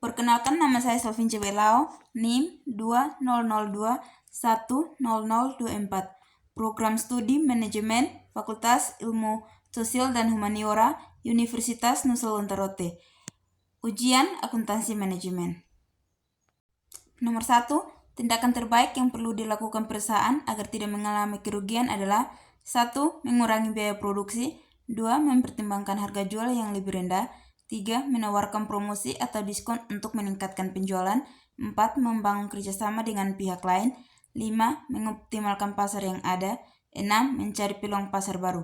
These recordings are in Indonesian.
Perkenalkan, nama saya Selvin Cebelao, NIM 2002100024, Program Studi Manajemen, Fakultas Ilmu Sosial dan Humaniora, Universitas Nusa Lontong Rote. Ujian akuntansi manajemen. Nomor 1. Tindakan terbaik yang perlu dilakukan perusahaan agar tidak mengalami kerugian adalah 1. Mengurangi biaya produksi, 2. Mempertimbangkan harga jual yang lebih rendah, 3. Menawarkan promosi atau diskon untuk meningkatkan penjualan, 4. Membangun kerjasama dengan pihak lain, 5. Mengoptimalkan pasar yang ada, 6. Mencari peluang pasar baru.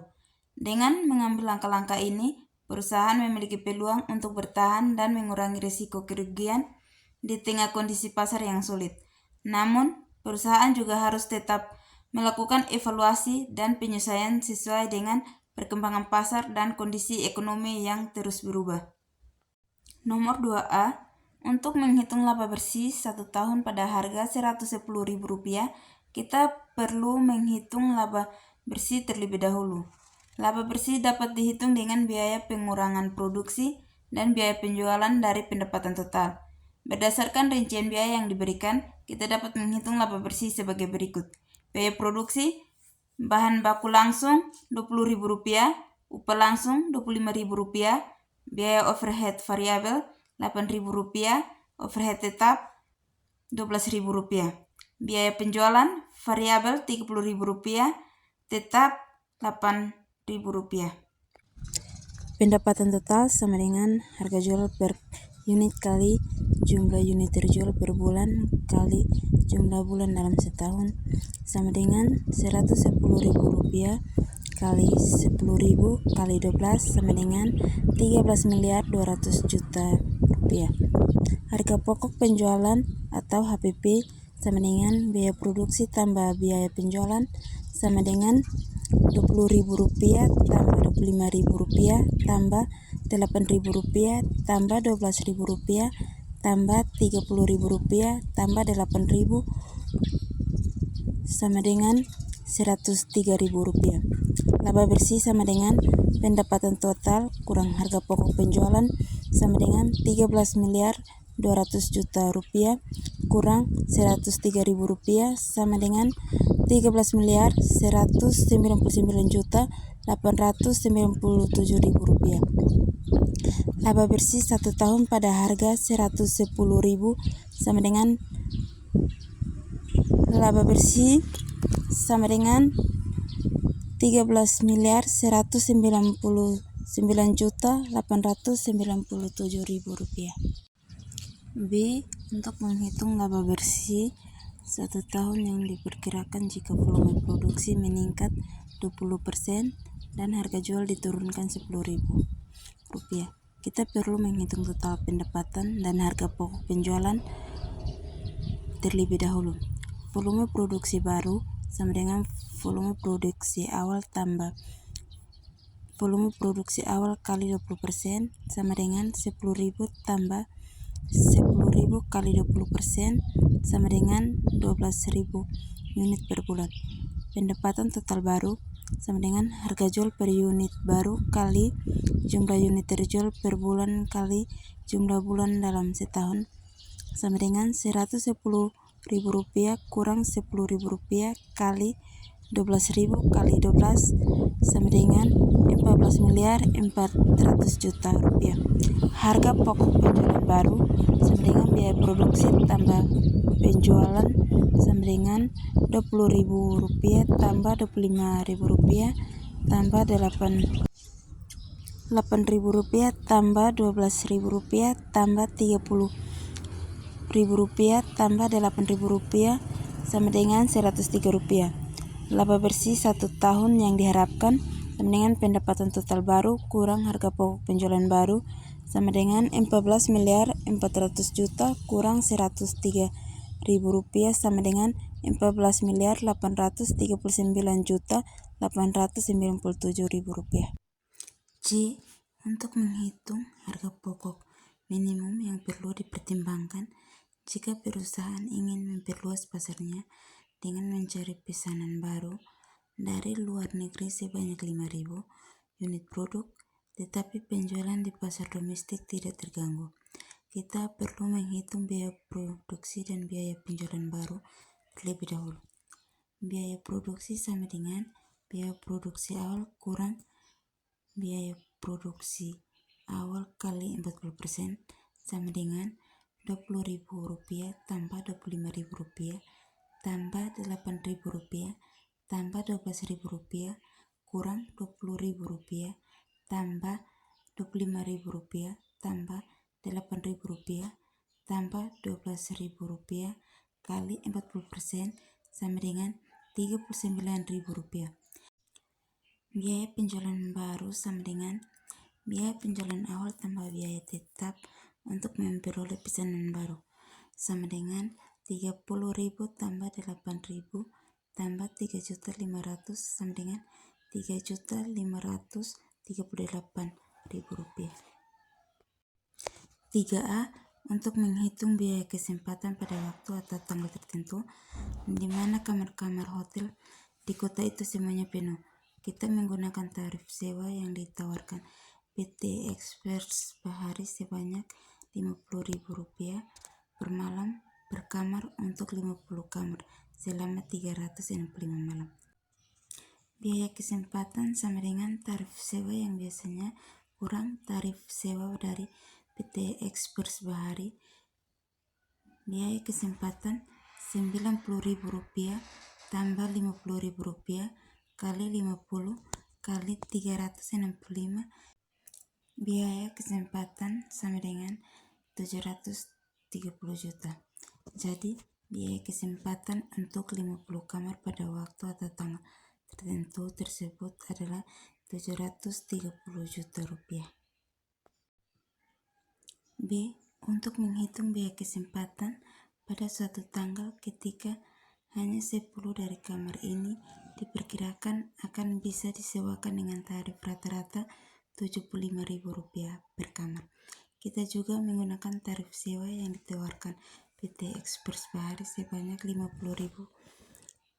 Dengan mengambil langkah-langkah ini, perusahaan memiliki peluang untuk bertahan dan mengurangi risiko kerugian di tengah kondisi pasar yang sulit. Namun, perusahaan juga harus tetap melakukan evaluasi dan penyesuaian sesuai dengan perkembangan pasar dan kondisi ekonomi yang terus berubah. Nomor 2A. Untuk menghitung laba bersih 1 tahun pada harga Rp110.000, kita perlu menghitung laba bersih terlebih dahulu. Laba bersih dapat dihitung dengan biaya pengurangan produksi dan biaya penjualan dari pendapatan total. Berdasarkan rincian biaya yang diberikan, kita dapat menghitung laba bersih sebagai berikut. Biaya produksi, bahan baku langsung Rp20.000, upah langsung Rp25.000, biaya overhead variabel Rp8.000, overhead tetap Rp12.000, biaya penjualan variabel Rp30.000, tetap Rp8.000. Pendapatan total sama dengan harga jual per unit kali jumlah unit terjual per bulan kali jumlah bulan dalam setahun sama dengan Rp110.000 kali 10.000 kali 12 sama dengan Rp13.200.000.000. Harga pokok penjualan atau HPP sama dengan biaya produksi tambah biaya penjualan sama dengan Rp20.000 tambah Rp25.000 tambah Rp8.000 tambah Rp12.000 tambah Rp30.000 tambah Rp8.000 sama dengan Rp103.000. Laba bersih sama dengan pendapatan total kurang harga pokok penjualan sama dengan Rp13.200.000.000 kurang Rp103.000 sama dengan Rp13.199.897.000. Laba bersih 1 tahun pada harga Rp110.000 sama dengan laba bersih sama dengan Rp13.199.897.000. B. Untuk menghitung laba bersih 1 tahun yang diperkirakan jika volume produksi meningkat 20% dan harga jual diturunkan Rp10.000. Kita perlu menghitung total pendapatan dan harga pokok penjualan terlebih dahulu. Volume produksi baru sama dengan volume produksi awal tambah volume produksi awal kali 20% sama dengan 10.000 tambah 10.000 kali 20% sama dengan 12.000 unit per bulan. Pendapatan total baru sama dengan harga jual per unit baru kali jumlah unit terjual per bulan kali jumlah bulan dalam setahun sama dengan Rp110.000 kurang Rp10.000 kali 12.000 kali 12 sama dengan Rp14.400.000. Harga pokok penjualan baru sama dengan biaya produksi tambah penjualan sama dengan Rp20.000 tambah Rp25.000 tambah Rp8.000 tambah Rp12.000 tambah Rp30.000 tambah Rp8.000 sama dengan Rp103. Laba bersih 1 tahun yang diharapkan sama dengan pendapatan total baru kurang harga pokok penjualan baru sama dengan Rp14.400.000 kurang Rp103.000 sama dengan Rp14.839.897.000. C. Untuk menghitung harga pokok minimum yang perlu dipertimbangkan jika perusahaan ingin memperluas pasarnya dengan mencari pesanan baru dari luar negeri sebanyak 5.000 unit produk, tetapi penjualan di pasar domestik tidak terganggu. kita perlu menghitung biaya produksi dan biaya penjualan baru terlebih dahulu. Biaya produksi sama dengan biaya produksi awal kurang biaya produksi awal kali 40% sama dengan Rp20.000 tambah Rp25.000 tambah Rp8.000 tambah Rp12.000 kurang Rp20.000 tambah Rp25.000 tambah Rp8.000 tambah Rp12.000 kali 40% sama dengan Rp39.000. Biaya penjualan baru sama dengan biaya penjualan awal tambah biaya tetap untuk memperoleh pesanan baru sama dengan Rp30.000 tambah Rp8.000 tambah Rp3.500.000 sama dengan Rp3.538.000. 3A. Untuk menghitung biaya kesempatan pada waktu atau tanggal tertentu di mana kamar-kamar hotel di kota itu semuanya penuh. Kita menggunakan tarif sewa yang ditawarkan PT Express Bahari sebanyak Rp50.000 per malam per kamar untuk 50 kamar selama 365 malam. Biaya kesempatan sama dengan tarif sewa yang biasanya kurang tarif sewa dari PT Express Bahari. Biaya kesempatan Rp90.000 tambah Rp50.000 kali 50 kali 365. Biaya kesempatan sama dengan 730 juta. Jadi biaya kesempatan untuk 50 kamar pada waktu atau tanggal tertentu tersebut adalah Rp730 juta. B. Untuk menghitung biaya kesempatan pada suatu tanggal ketika hanya 10 dari kamar ini diperkirakan akan bisa disewakan dengan tarif rata-rata Rp75.000 per kamar. Kita juga menggunakan tarif sewa yang ditawarkan PT Express Bahari sebanyak Rp50.000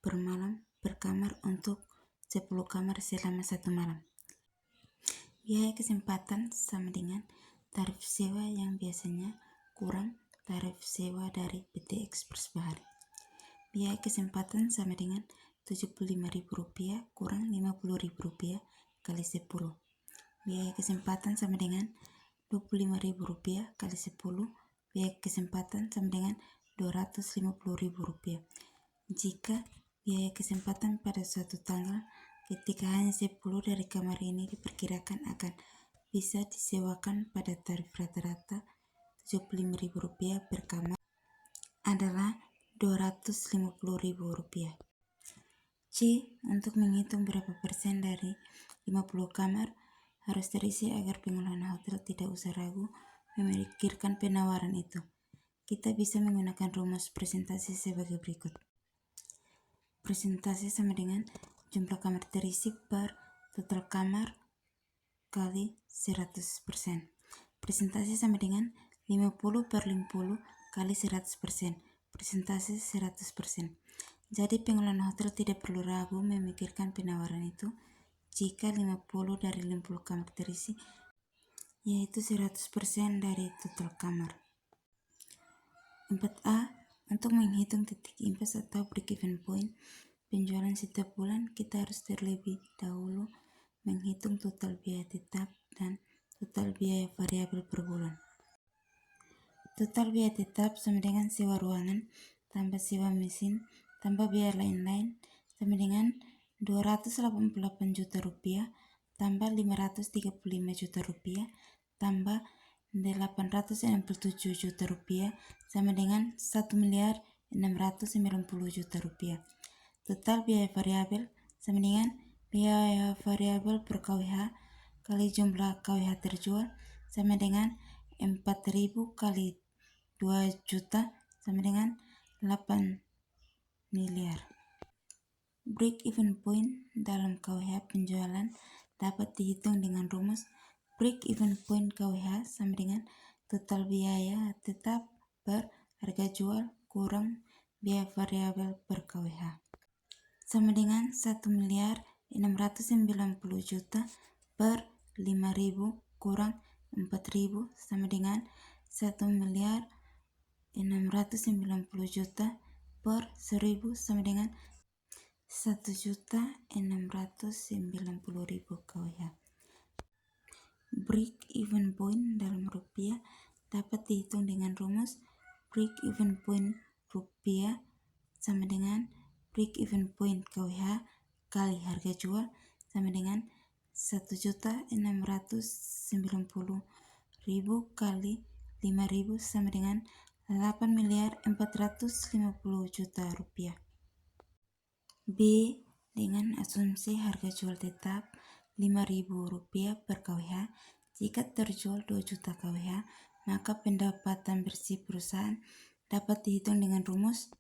per malam per kamar untuk 10 kamar selama 1 malam. Biaya kesempatan sama dengan tarif sewa yang biasanya kurang tarif sewa dari PT Express Bahari. Biaya kesempatan sama dengan Rp75.000 kurang Rp50.000 kali 10. Biaya kesempatan sama dengan Rp25.000 kali 10. Biaya kesempatan sama dengan Rp250.000. Jika biaya kesempatan pada suatu tanggal ketika hanya 10 dari kamar ini diperkirakan akan bisa disewakan pada tarif rata-rata Rp75.000 per kamar adalah Rp250.000. C. Untuk menghitung berapa persen dari 50 kamar harus terisi agar pengelola hotel tidak usah ragu memikirkan penawaran itu. Kita bisa menggunakan rumus presentasi sebagai berikut. Presentasi sama dengan jumlah kamar terisi per total kamar kali 100%. Presentasi sama dengan 50 per 50 kali 100%. Presentasi 100%. Jadi pengelola hotel tidak perlu ragu memikirkan penawaran itu jika 50 dari 50 kamar terisi, yaitu 100% dari total kamar. 4A. Untuk menghitung titik impas atau break-even point penjualan setiap bulan, kita harus terlebih dahulu menghitung total biaya tetap dan total biaya variabel per bulan. Total biaya tetap sama dengan sewa ruangan tambah sewa mesin tambah biaya lain-lain sama dengan Rp288 juta tambah Rp535 juta tambah Rp867 juta sama dengan Rp1.690 juta. Total biaya variabel sama dengan biaya variabel per KWH kali jumlah KWH terjual sama dengan 4.000 kali 2 juta sama dengan 8 miliar. Break even point dalam KWH penjualan dapat dihitung dengan rumus break even point KWH sama dengan total biaya tetap per harga jual kurang biaya variabel per KWH sama dengan 1.690 juta per 5.000 kurang 4.000 sama dengan 1.690.000.000 per 1000 sama dengan 1.690.000 KWH. Break even point dalam rupiah dapat dihitung dengan rumus break even point rupiah sama dengan break even point KWH kali harga jual sama dengan 1.690.000 kali 5.000 sama dengan 8.450.000.000 rupiah. B. Dengan asumsi harga jual tetap Rp5.000 per KWH. Jika terjual 2 juta KWH, maka pendapatan bersih perusahaan dapat dihitung dengan rumus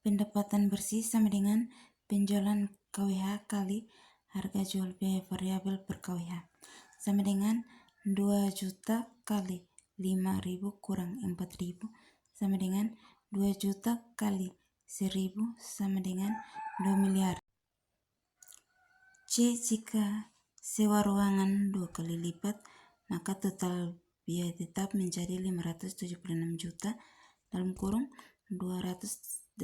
pendapatan bersih sama dengan penjualan KWH kali harga jual biaya variabel per KWH sama dengan 2 juta kali 5.000 kurang 4.000 sama dengan 2 juta kali 1.000 sama dengan 2 miliar. C. Jika sewa ruangan 2 kali lipat, maka total biaya tetap menjadi 576 juta dalam kurung 288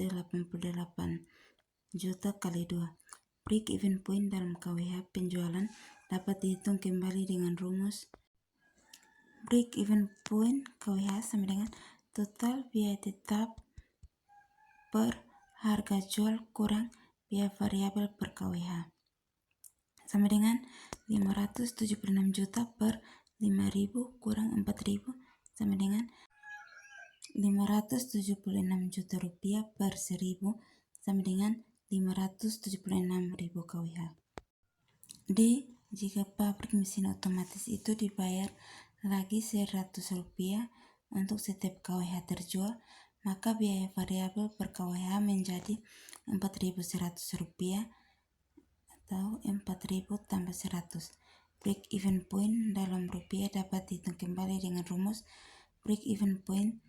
juta kali 2. Break even point dalam KWH penjualan dapat dihitung kembali dengan rumus break even point KWH sama dengan total biaya tetap per harga jual kurang biaya variabel per KWH sama dengan 576 juta per 5.000 kurang 4.000 sama dengan 576 juta rupiah per 1.000 sama dengan 576.000 KWH. D. Jika pabrik mesin otomatis itu dibayar lagi Rp100 untuk setiap KWH terjual, maka biaya variabel per KWH menjadi Rp4.100 atau 4.000 tambah 100. Break even point dalam rupiah dapat dihitung kembali dengan rumus break even point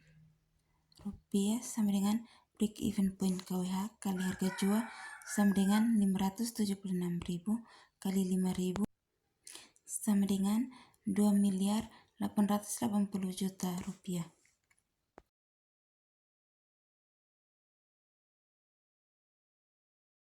rupiah sama dengan break even point KWH kali harga jual sama dengan 576.000 kali 5.000 sama dengan 2.880 juta rupiah.